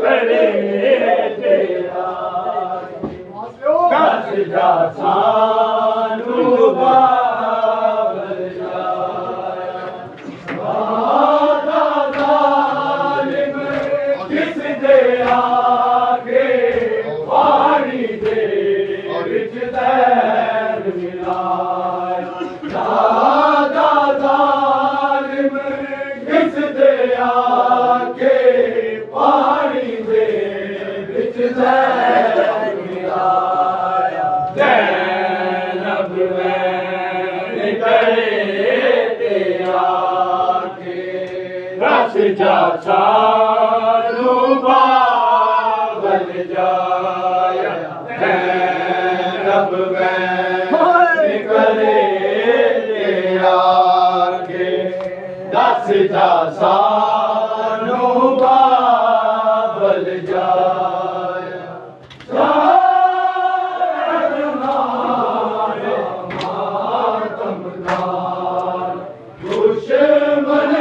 करे तेरा दस जा सानू बाबल जाया वादा जालिम किस दे आगे पानी दे विच दैर मिलाया वादा जालिम किस दे आगे पानी दे विच दैर मिलाया ज़ैनब मैंने करे तेरा के रस जा सानू बाबल जाया ज़ैनब मैंने करे तेरा के दस जा सानू बाबल जाया दुश्मन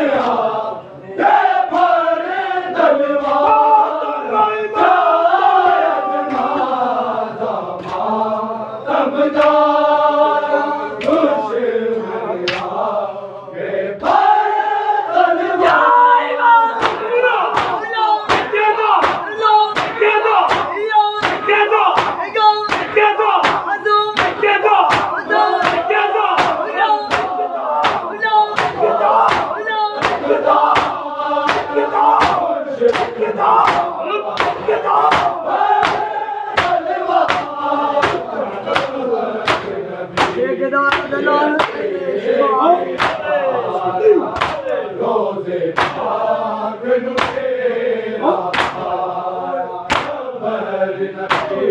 रोज़े पाक नुतेरा खबर नबी दे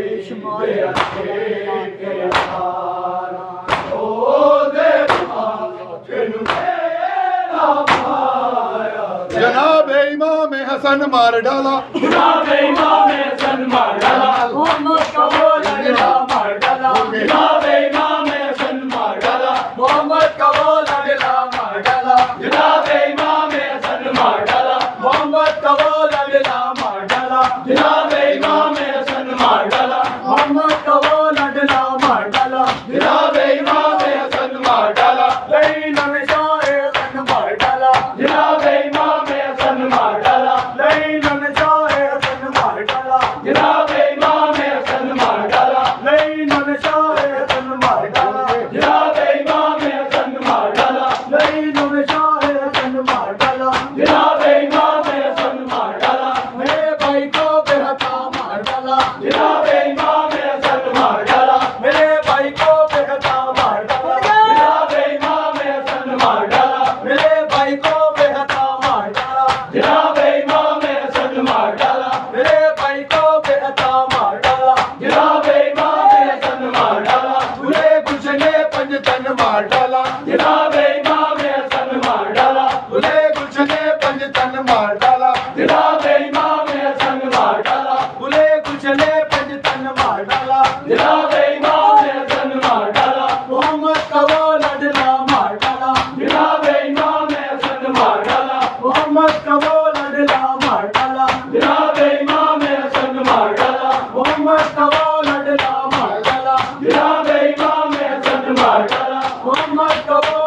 के तारा रोज़े पाक नुतेरा पाया जनाब इमाम हसन मार डाला जनाब इमाम हसन मार डाला मोहम्मद का वो लड़का मार डाला जनाब इमाम हसन मार डाला मोहम्मद का वो लड़का मार डाला जनाब इमाम हसन मार डाला मोहम्मद का वो लड़का मार डाला जनाब इमाम हसन मार डाला मोहम्मद का वो लड़का मार डाला जनाब इमाम हसन मार डाला लईन में शाहे हसन मार डाला जनाब इमाम हसन मार डाला लईन में शाहे हसन मार डाला जनाब इमाम हसन मार डाला लईन में शाहे हसन मार डाला जनाब इमाम हसन मार डाला लईन में शाहे हसन मार डाला जनाब इमाम हसन मार डाला मेरे भाई को बेहता मार डाला जनाब इमाम हसन मार डाला मेरे भाई को बेहता मार डाला जनाब इमाम हसन मार डाला मेरे भाई को बेहता मार डाला जनाब इमाम हसन मार डाला मेरे भाई को बेहता मार डाला जनाब इमाम हसन मार डाला बुरे गुलशने पंजतन मार डाला जनाब इमाम हसन मार डाला बुरे गुलशने पंजतन मार डाला जनाब इमाम हसन मार डाला बुरे गुलशने पंजतन मार डाला जनाब इमाम हसन मार डाला मोहम्मद का वो लड़का मार डाला जनाब इमाम हसन मार डाला मोहम्मद का वो लड़का मार डाला जनाब इमाम हसन मार डाला मोहम्मद का वो लड़का मार डाला जनाब इमाम हसन मार डाला मोहम्मद का वो